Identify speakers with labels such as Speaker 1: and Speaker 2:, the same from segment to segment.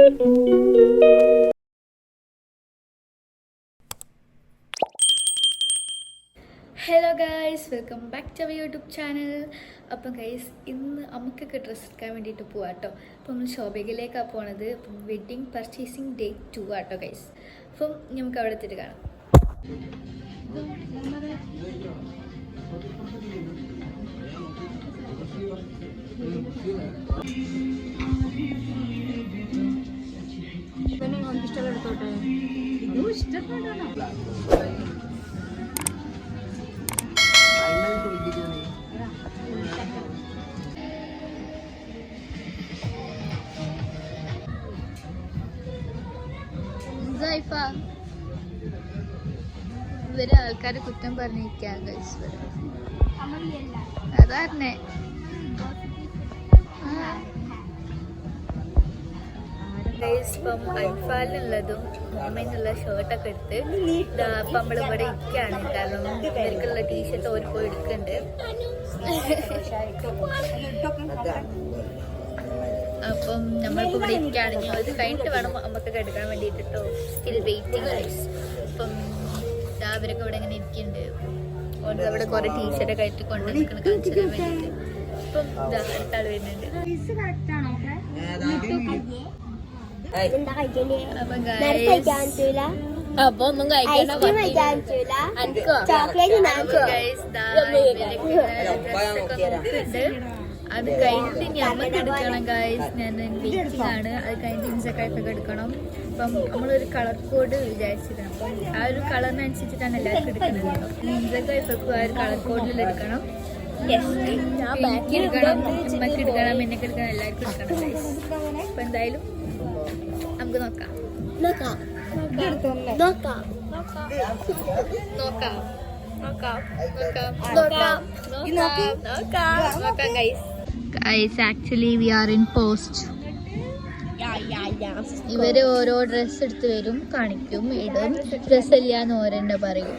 Speaker 1: Hello guys, welcome back to our YouTube channel. അപ്പം guys, ഇന്ന് അമ്മക്കൊക്കെ ഡ്രസ്സ് എടുക്കാൻ വേണ്ടിയിട്ട് പോവാം കേട്ടോ. അപ്പം നമ്മൾ ഷോപ്പിങ്ങിലേക്കാണ് പോണത്. അപ്പം വെഡ്ഡിങ് പർച്ചേസിങ് ഡേ 2 ആട്ടോ ഗൈസ്. അപ്പം നമുക്ക് അവിടെ എത്തിയിട്ട് കാണാം. ഇഷ്ടപ്പെട്ടോട്ടെ, ഇതും ഇഷ്ടപ്പെടണം. ഇവര് ആൾക്കാരെ കുറ്റം പറഞ്ഞിരിക്കാൻ അതന്നെ. ഇപ്പം അൽഫാലിനുള്ളതും മോമേനുള്ള ഷർട്ടൊക്കെ എടുത്ത് അപ്പം നമ്മളിവിടെ ഇരിക്കുകയാണ്. കാരണം ഇവർക്കുള്ള ടീഷർട്ട് ഓര് പോയി എടുക്കുന്നുണ്ട്. അപ്പം നമ്മളിപ്പോൾ ഇവിടെ ഇരിക്കുകയാണെങ്കിൽ അത് കഴിഞ്ഞിട്ട് വേണം നമുക്കൊക്കെ എടുക്കാൻ വേണ്ടിയിട്ട് കേട്ടോ. ഇത് വെയിറ്റിംഗ് ഗൈസ്. അപ്പം അവരൊക്കെ ഇവിടെ ഇങ്ങനെ ഇരിക്കുന്നുണ്ട്. ഓരോ അവിടെ കുറേ ടീഷർട്ടൊക്കെ ആയിട്ട് കൊണ്ടുവന്നിരിക്കണം കാണിച്ചു തരാൻ വേണ്ടിയിട്ട്. ഇപ്പം അടുത്ത ആൾ വരുന്നുണ്ട്. അപ്പൊ ഒന്നും കഴിക്കണ്ട. അത് കഴിഞ്ഞിട്ട് ഞമ്മക്ക് എടുക്കണം ഗൈസ്. ഞാൻ വെയിറ്റിംഗ് ആണ്. അത് കഴിഞ്ഞിട്ട് ഇൻസൊക്കെ എടുക്കണം. അപ്പം നമ്മളൊരു കളർ കോഡ് വിചാരിച്ചിട്ടാണ്. അപ്പം ആ ഒരു കളറിനനുസരിച്ചിട്ടാണ് എല്ലാവർക്കും എടുക്കുന്നത്. ഇൻസൊക്കെ ഇപ്പം ആ ഒരു കളർ കോഡിൽ എടുക്കണം. എനിക്ക് എടുക്കണം, അമ്മക്ക് എടുക്കണം, എന്നൊക്കെ എടുക്കണം, എല്ലാവർക്കും എടുക്കണം ഗൈസ്. അപ്പൊ എന്തായാലും നമുക്ക് നോക്കാം guys. Actually we are in post. ഇവര് ഓരോ ഡ്രസ് എടുത്ത് വരും, കാണിക്കും, ഇടും. ഡ്രസ് ഇല്ലാന്ന് ഓരെന്നെ പറയും.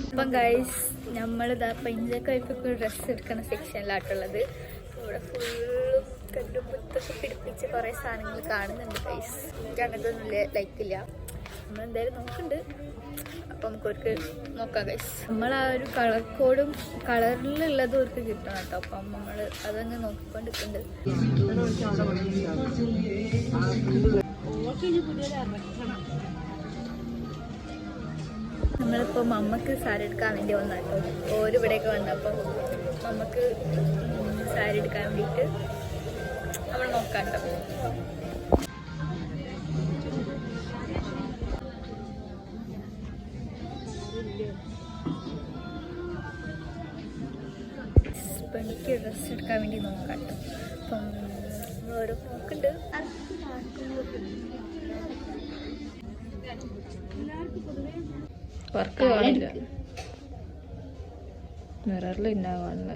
Speaker 1: അപ്പം ഗൈസ്, നമ്മളിതാ പഞ്ചൊക്കെ ഇപ്പോൾ ഡ്രസ്സ് എടുക്കുന്ന സെക്ഷനിലാട്ടുള്ളത്. ഇവിടെ ഫുള്ളും കണ്ടുപുത്തൊക്കെ പിടിപ്പിച്ച് കുറേ സാധനങ്ങൾ കാണുന്നുണ്ട് ഗൈസ്. എനിക്ക് അങ്ങനത്തൊന്നും ലൈക്കില്ല. നമ്മളെന്തായാലും നോക്കുന്നുണ്ട്. അപ്പം നമുക്കൊരു നോക്കാം ഗൈസ്. നമ്മൾ ആ ഒരു കളർ കോഡും കളറിലുള്ളത് അവർക്ക് കിട്ടണം കേട്ടോ. അപ്പം നമ്മൾ അതങ്ങ് നോക്കിക്കൊണ്ടിരിക്കുന്നുണ്ട്. നമ്മളിപ്പോൾ മമ്മക്ക് സാരി എടുക്കാൻ വേണ്ടി വന്നാട്ടോ. ഓരിവിടെയൊക്കെ വന്നപ്പം മമ്മക്ക് സാരി എടുക്കാൻ വേണ്ടിയിട്ട് നമ്മൾ നോക്കാം കേട്ടോ. ഇപ്പം എനിക്ക് ഡ്രസ്സ് എടുക്കാൻ വേണ്ടി നോക്കാം കേട്ടോ. അപ്പം നമ്മൾ ഓരോ നോക്കുന്നുണ്ട്. വർക്ക് കാണില്ല, മിററിൽ ഉണ്ടാവാനുള്ള.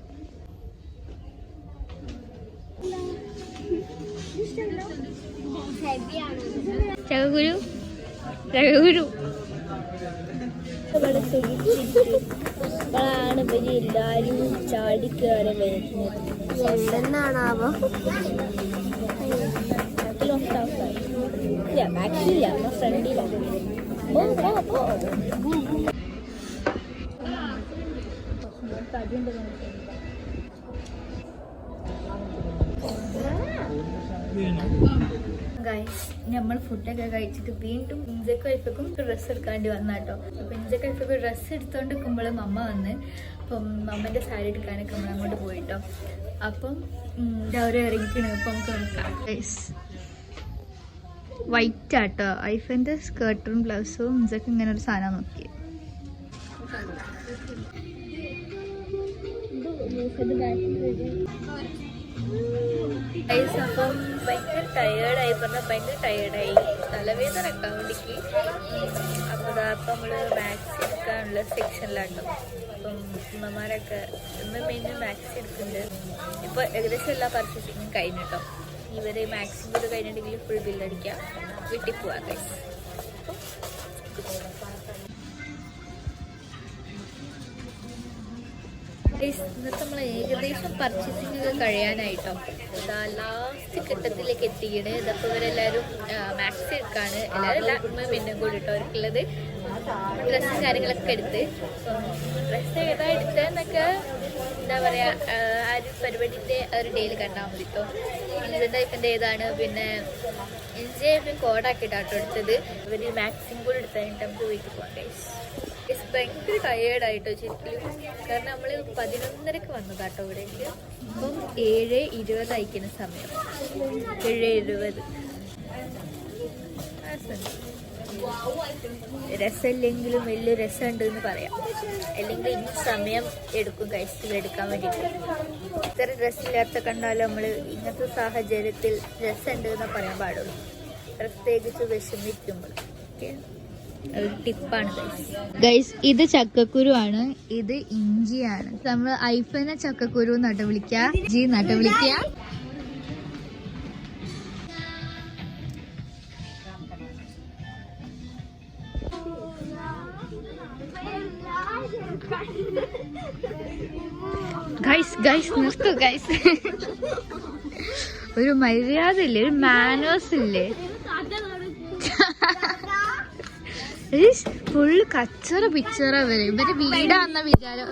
Speaker 1: ചകകുരു ചകകുരു ാണ് ഇവര് എല്ലാരും ചാടിക്കയറി വരുന്നത്. എന്തെന്നാണാവോ ബാക്കില്ല, ഫ്രണ്ടിലാണ്. ഗൈസ്, നമ്മൾ ഫുഡൊക്കെ കഴിച്ചിട്ട് വീണ്ടും ഇഞ്ചക്ക് വൈഫക്കും ഡ്രസ്സ് എടുക്കാണ്ടി വന്നാട്ടോ. അപ്പം ഇഞ്ചക്ക് വൈഫക്ക് ഡ്രസ്സ് എടുത്തോണ്ട് നിൽക്കുമ്പോൾ മമ്മ വന്ന്. അപ്പം മമ്മൻ്റെ സാരി എടുക്കാനൊക്കെ നമ്മൾ അങ്ങോട്ട് പോയിട്ടോ. അപ്പം അവർ ഇറങ്ങിക്കണ. അപ്പം നമുക്ക് നോക്കാം ഗൈസ്. വൈറ്റ് ആട്ടോ ഐഫൻ്റെ സ്കേർട്ടും ബ്ലൗസും. ഇഞ്ചക്ക് ഇങ്ങനെ ഒരു സാധനം നോക്കി. അപ്പം ഭയങ്കര ടയേർഡായി, പറഞ്ഞാൽ ഭയങ്കര ടയേർഡായി, തലവേദന അക്കൗണ്ടിക്ക്. അപ്പോൾ അപ്പം നമ്മൾ മാക്സി എടുക്കാനുള്ള സെക്ഷനിലാട്ടോ. അപ്പം അമ്മമാരൊക്കെ ഇന്ന് മെയിൻ മാക്സി എടുക്കുന്നുണ്ട്. ഇപ്പോൾ ഏകദേശം എല്ലാ പർച്ചേസിങ്ങും കഴിഞ്ഞിട്ടോ. ഇവർ മാക്സിമം ഇത് കഴിഞ്ഞിട്ടുണ്ടെങ്കിൽ ഫുൾ ബില്ലടിക്കുക, വീട്ടിൽ പോവാം ഗൈസ്. ഇന്നത്തെ നമ്മൾ ഏകദേശം പർച്ചേസിംഗ് ഒക്കെ കഴിയാനായിട്ടോ. ഇതാ ലാസ്റ്റ് ഘട്ടത്തിലേക്ക് എത്തിക്കണ്. ഇതപ്പോൾ ഇവരെല്ലാവരും മാക്സി എടുക്കാണ്. എല്ലാവരും പിന്നെ കൂടി ഇട്ടോ അവർക്കുള്ളത് ഡ്രസ്സും കാര്യങ്ങളൊക്കെ എടുത്ത്. ഡ്രസ്സ് ഏതാ എടുത്തതെന്നൊക്കെ എന്താ പറയുക ആ ഒരു പരിപാടിൻ്റെ ഒരു ഡേയിൽ കണ്ടാൽ മതി കേട്ടോ. ടൈപ്പിൻ്റെ ഏതാണ് പിന്നെ ഇഞ്ചിയും കോഡാക്കിയിട്ടാട്ടോ എടുത്തത്. ഇവർ മാക്സിം കൂടെ എടുത്തതിന് നമുക്ക് വീട്ടിൽ പോകണ്ടേ. ഭയങ്കര ടയേർഡായിട്ടോ ശരിക്കും. കാരണം നമ്മൾ 11:30 വന്നതാട്ടോ ഇവിടേക്ക്. അപ്പം 7:20 അയക്കുന്ന സമയം. 7:20 രസമില്ലെങ്കിലും വലിയ രസമുണ്ട് എന്ന് പറയാം. അല്ലെങ്കിൽ ഇനി സമയം എടുക്കും കഴിച്ചിട്ട് എടുക്കാൻ വേണ്ടിയിട്ട്. ഇത്ര ഡ്രസ്സില്ലാത്ത കണ്ടാലും നമ്മൾ ഇങ്ങനത്തെ സാഹചര്യത്തിൽ രസമുണ്ട് എന്ന് പറയാൻ പാടുള്ളൂ. പ്രത്യേകിച്ച് വിഷമിക്കുമ്പോൾ. ഓക്കെ, ഒരു ടിപ്പാണ് ഗൈസ്. ഇത് ചക്കക്കുരു ആണ്, ഇത് ഇഞ്ചിയാണ്. നമ്മൾ ഐഫനെ ചക്കക്കുരു നട്ട് വിളിക്കുക, ജി നട്ട് വിളിക്കുക. ഗൈസ് ഗൈസ് നിർത്തൂ ഗൈസ്. ഒരു മര്യാദ ഇല്ലേ, ഒരു മാനേഴ്സ് ഇല്ലേ. ഫുള്ള് കച്ചറ പിച്ചറ വരെ ഇവര് വീടാന്ന വിചാരം.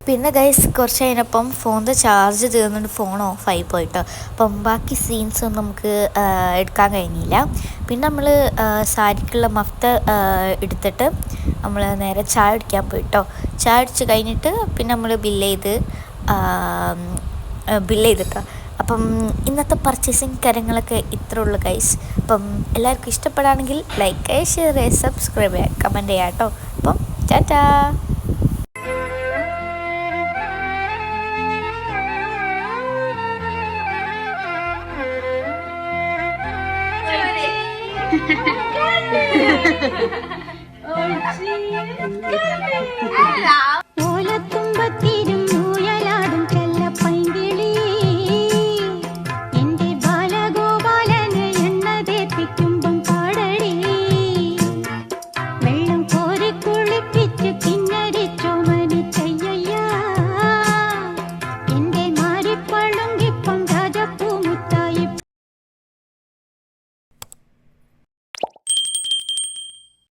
Speaker 2: പിന്നെ ഗൈസ് കുറച്ച് കഴിഞ്ഞപ്പം ഫോണിൻ്റെ ചാർജ് തീർന്നിട്ട് ഫോൺ ഓഫായി പോയിട്ടോ. അപ്പം ബാക്കി സീൻസ് ഒന്നും നമുക്ക് എടുക്കാൻ കഴിഞ്ഞില്ല. പിന്നെ നമ്മൾ സാരിക്കുള്ള മഫ്ത എടുത്തിട്ട് നമ്മൾ നേരെ ചായ കുടിക്കാൻ പോയിട്ടോ. ചായ കുടിച്ച് കഴിഞ്ഞിട്ട് പിന്നെ നമ്മൾ ബില്ല് ചെയ്തിട്ടോ. അപ്പം ഇന്നത്തെ പർച്ചേസിങ് കാര്യങ്ങളൊക്കെ ഇത്ര ഉള്ളു ഗൈസ്. അപ്പം എല്ലാവർക്കും ഇഷ്ടപ്പെടുകയാണെങ്കിൽ ലൈക്ക് ചെയ്യുക, ഷെയർ ചെയ്യുക, സബ്സ്ക്രൈബ് ചെയ്യുക, കമൻറ്റ് ചെയ്യുക കേട്ടോ. അപ്പം ടാറ്റാ.
Speaker 1: Oh,